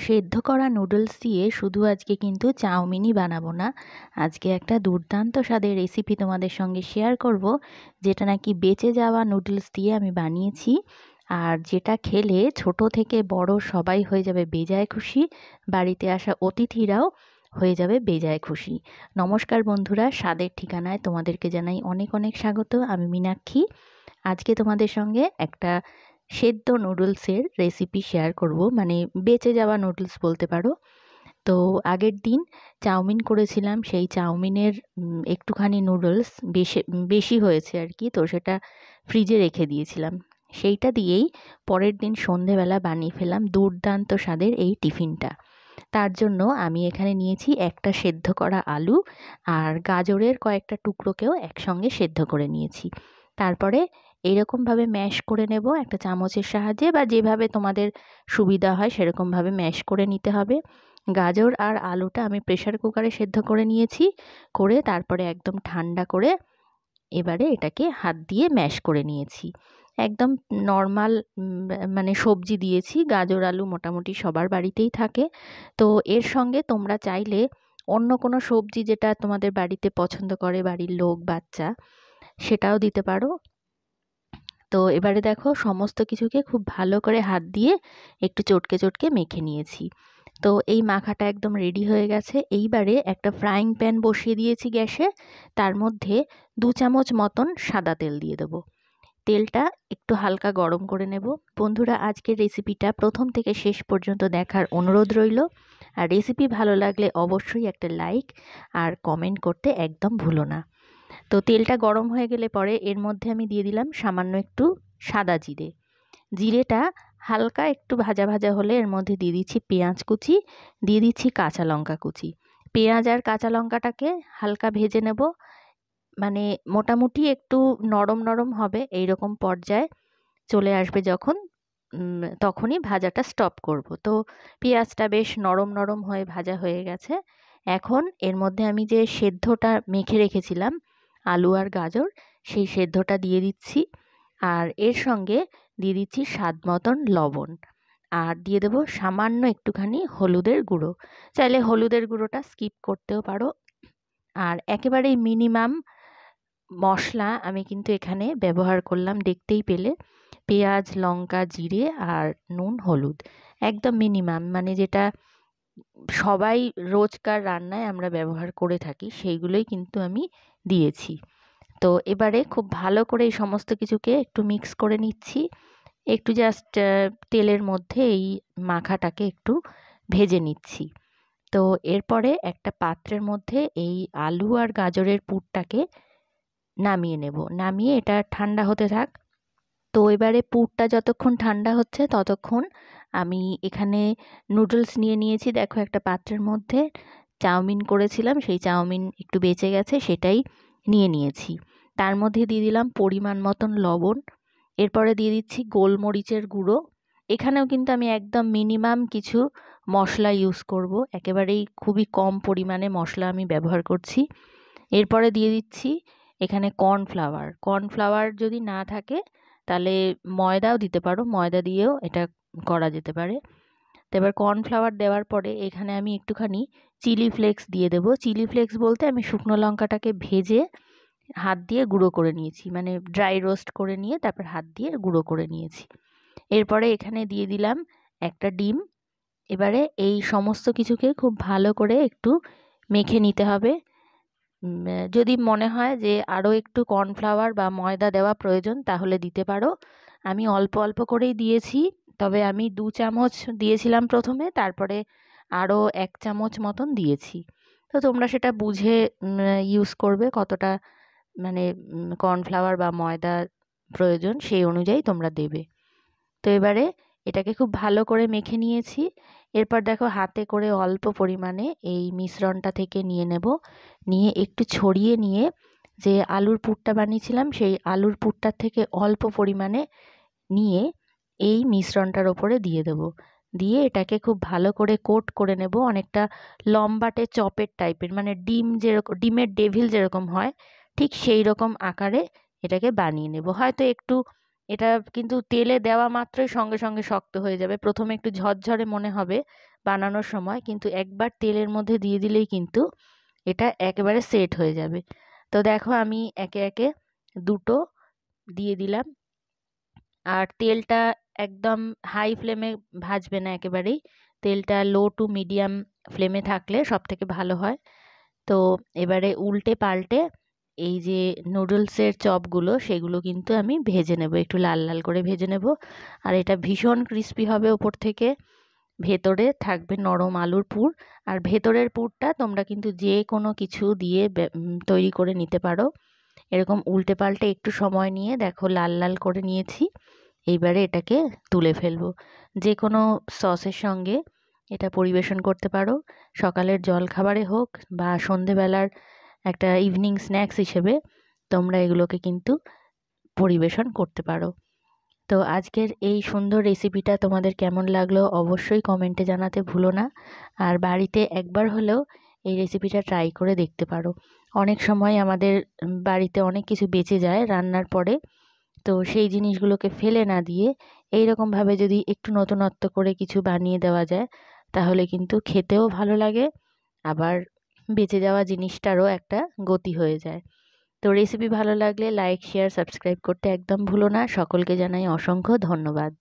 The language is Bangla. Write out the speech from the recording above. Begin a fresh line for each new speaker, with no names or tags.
সেদ্ধ করা নুডলস দিয়ে শুধু আজকে কিন্তু চাউমিনই বানাবো না, আজকে একটা দুর্দান্ত স্বাদের রেসিপি তোমাদের সঙ্গে শেয়ার করব, যেটা নাকি বেঁচে যাওয়া নুডলস দিয়ে আমি বানিয়েছি। আর যেটা খেলে ছোট থেকে বড় সবাই হয়ে যাবে বেজায় খুশি, বাড়িতে আসা অতিথিরাও হয়ে যাবে বেজায় খুশি। নমস্কার বন্ধুরা, স্বাদের ঠিকানায় তোমাদেরকে জানাই অনেক অনেক স্বাগত। আমি মীনাক্ষী। আজকে তোমাদের সঙ্গে একটা সেদ্ধ নুডলসের রেসিপি শেয়ার করব, মানে বেঁচে যাওয়া নুডলস বলতে পারো। তো আগের দিন চাউমিন করেছিলাম, সেই চাউমিনের একটুখানি নুডলস বেশি হয়েছে আর কি, তো সেটা ফ্রিজে রেখে দিয়েছিলাম। সেইটা দিয়েই পরের দিন সন্ধেবেলা বানিয়ে ফেললাম দুর্দান্ত স্বাদের এই টিফিনটা। তার জন্য আমি এখানে নিয়েছি একটা সেদ্ধ করা আলু আর গাজরের কয়েকটা টুকরোকেও একসঙ্গে সেদ্ধ করে নিয়েছি। তারপরে এইরকমভাবে ম্যাশ করে নেব একটা চামচের সাহায্যে, বা যেভাবে তোমাদের সুবিধা হয় সেরকমভাবে ম্যাশ করে নিতে হবে। গাজর আর আলুটা আমি প্রেসার কুকারে সেদ্ধ করে নিয়েছি, করে তারপরে একদম ঠান্ডা করে এবারে এটাকে হাত দিয়ে ম্যাশ করে নিয়েছি। একদম নর্মাল মানে সবজি দিয়েছি, গাজর আলু মোটামুটি সবার বাড়িতেই থাকে। তো এর সঙ্গে তোমরা চাইলে অন্য কোনো সবজি যেটা তোমাদের বাড়িতে পছন্দ করে বাড়ির লোক বাচ্চা, সেটাও দিতে পারো। তো এবারে দেখো সমস্ত কিছুকে খুব ভালো করে হাত দিয়ে একটু চটকে চটকে মেখে নিয়েছি। তো এই মাখাটা একদম রেডি হয়ে গেছে। এইবারে একটা ফ্রাইং প্যান বসিয়ে দিয়েছি গ্যাসে, তার মধ্যে 2 চামচ মতন সাদা তেল দিয়ে দেবো। তেলটা একটু হালকা গরম করে নেব। বন্ধুরা, আজকের রেসিপিটা প্রথম থেকে শেষ পর্যন্ত দেখার অনুরোধ রইল। আর রেসিপি ভালো লাগলে অবশ্যই একটা লাইক আর কমেন্ট করতে একদম ভুলো না। তো তেলটা গরম হয়ে গেলে পরে এর মধ্যে আমি দিয়ে দিলাম সামান্য একটু সাদা জিরে। জিরেটা হালকা একটু ভাজা ভাজা হলে এর মধ্যে দিয়ে দিচ্ছি পেঁয়াজ কুচি, দিয়ে দিচ্ছি কাঁচা লঙ্কা কুচি। পেঁয়াজ আর কাঁচা লঙ্কাটাকে হালকা ভেজে নেব, মানে মোটামুটি একটু নরম নরম হবে এই রকম পর্যায়ে চলে আসবে যখন, তখনই ভাজাটা স্টপ করব। তো পেঁয়াজটা বেশ নরম নরম হয়ে ভাজা হয়ে গেছে। এখন এর মধ্যে আমি যে সেদ্ধটা মেখে রেখেছিলাম আলু আর গাজর, সেই সেদ্ধটা দিয়ে দিচ্ছি। আর এর সঙ্গে দিয়ে দিচ্ছি স্বাদ মতন লবণ, আর দিয়ে দেবো সামান্য একটুখানি হলুদের গুঁড়ো। চাইলে হলুদের গুঁড়োটা স্কিপ করতেও পারো। আর একেবারেই মিনিমাম মশলা আমি কিন্তু এখানে ব্যবহার করলাম, দেখতেই পেলে পেঁয়াজ লঙ্কা জিরে আর নুন হলুদ, একদম মিনিমাম, মানে যেটা সবাই রোজকার রান্নায় আমরা ব্যবহার করে থাকি সেইগুলোই কিন্তু আমি দিয়েছি। তো এবারে খুব ভালো করে এই সমস্ত কিছুকে একটু মিক্স করে নিচ্ছি। একটু জাস্ট তেলের মধ্যে এই মাখাটাকে একটু ভেজে নিচ্ছি। তো এরপরে একটা পাত্রের মধ্যে এই আলু আর গাজরের পুরটাকে নামিয়ে নেব, নামিয়ে এটা ঠান্ডা হতে থাক। তো এবারে পুরটা যতক্ষণ ঠান্ডা হচ্ছে ততক্ষণ আমি এখানে নুডলস নিয়ে নিয়েছি। দেখো একটা পাত্রের মধ্যে চাউমিন করেছিলাম, সেই চাউমিন একটু বেঁচে গেছে, সেটাই নিয়ে নিয়েছি। তার মধ্যে দিয়ে দিলাম পরিমাণ মতন লবণ, এরপরে দিয়ে দিচ্ছি গোলমরিচের গুঁড়ো। এখানেও কিন্তু আমি একদম মিনিমাম কিছু মশলা ইউজ করব, একেবারেই খুবই কম পরিমাণে মশলা আমি ব্যবহার করছি। এরপরে দিয়ে দিচ্ছি এখানে কর্নফ্লাওয়ার। কর্নফ্লাওয়ার যদি না থাকে তাহলে ময়দাও দিতে পারো, ময়দা দিয়েও এটা করা যেতে পারে। তো এবার কর্নফ্লাওয়ার দেওয়ার পরে এখানে আমি একটুখানি চিলি ফ্লেক্স দিয়ে দেবো। চিলি ফ্লেক্স বলতে আমি শুকনো লঙ্কাটাকে ভেজে হাত দিয়ে গুঁড়ো করে নিয়েছি, মানে ড্রাই রোস্ট করে নিয়ে তারপর হাত দিয়ে গুঁড়ো করে নিয়েছি। এরপরে এখানে দিয়ে দিলাম একটা ডিম। এবারে এই সমস্ত কিছুকে খুব ভালো করে একটু মেখে নিতে হবে। যদি মনে হয় যে আরও একটু কর্নফ্লাওয়ার বা ময়দা দেওয়া প্রয়োজন তাহলে দিতে পারো। আমি অল্প অল্প করেই দিয়েছি, তবে আমি 2 চামচ দিয়েছিলাম প্রথমে, তারপরে আরও 1 চামচ মতন দিয়েছি। তো তোমরা সেটা বুঝে ইউজ করবে, কতটা মানে কর্নফ্লাওয়ার বা ময়দা প্রয়োজন সেই অনুযায়ী তোমরা দেবে। তো এবারে এটাকে খুব ভালো করে মেখে নিয়েছি। এরপর দেখো হাতে করে অল্প পরিমাণে এই মিশ্রণটা থেকে নিয়ে নেব, নিয়ে একটু ছড়িয়ে নিয়ে যে আলুর পুরটা বানিয়েছিলাম সেই আলুর পুরটার থেকে অল্প পরিমাণে নিয়ে এই মিশ্রণটার ওপরে দিয়ে দেব, দিয়ে এটাকে খুব ভালো করে কোট করে নেব। অনেকটা লম্বাটে চপের টাইপের, মানে ডিম যেরকম ডিমের ডেভিল যেরকম হয় ঠিক সেই রকম আকারে এটাকে বানিয়ে নেব। হয়তো একটু এটা কিন্তু তেলে দেওয়া মাত্রই সঙ্গে সঙ্গে শক্ত হয়ে যাবে, প্রথমে একটু ঝরঝরে মনে হবে, বানানোর সময়, কিন্তু একবার তেলের মধ্যে দিয়ে দিলেই কিন্তু এটা একেবারে সেট হয়ে যাবে। তো দেখো আমি একে একে দুটো দিয়ে দিলাম। আর তেলটা একদম হাই ফ্লেমে ভাজবে না একেবারেই, তেলটা লো টু মিডিয়াম ফ্লেমে থাকলে সব থেকে ভালো হয়। তো এবারে উল্টে পাল্টে এই যে নুডলসের চপগুলো সেগুলো কিন্তু আমি ভেজে নেব, একটু লাল লাল করে ভেজে নেব। আর এটা ভীষণ ক্রিস্পি হবে ওপর থেকে, ভেতরে থাকবে নরম আলুর পুর। আর ভেতরের পুরটা তোমরা কিন্তু যে কোনো কিছু দিয়ে তৈরি করে নিতে পারো। এরকম উল্টে পাল্টে একটু সময় নিয়ে দেখো লাল লাল করে নিয়েছি। এইবারে এটাকে তুলে ফেলবো। যে কোনো সসের সঙ্গে এটা পরিবেশন করতে পারো, সকালের জলখাবারে হোক বা সন্ধেবেলার একটা ইভিনিং স্ন্যাক্স হিসেবে তোমরা এগুলোকে কিন্তু পরিবেশন করতে পারো। তো আজকের এই সুন্দর রেসিপিটা তোমাদের কেমন লাগলো অবশ্যই কমেন্টে জানাতে ভুলো না। আর বাড়িতে একবার হলেও এই রেসিপিটা ট্রাই করে দেখতে পারো। অনেক সময় আমাদের বাড়িতে অনেক কিছু বেঁচে যায় রান্নার পরে, তো সেই জিনিসগুলোকে ফেলে না দিয়ে এই রকমভাবে যদি একটু নতুনত্ব করে কিছু বানিয়ে দেওয়া যায় তাহলে কিন্তু খেতেও ভালো লাগে, আবার বেঁচে যাওয়া জিনিসটারও একটা গতি হয়ে যায়। তো রেসিপি ভালো লাগলে লাইক শেয়ার সাবস্ক্রাইব করতে একদম ভুলো না। সকলকে জানাই অসংখ্য ধন্যবাদ।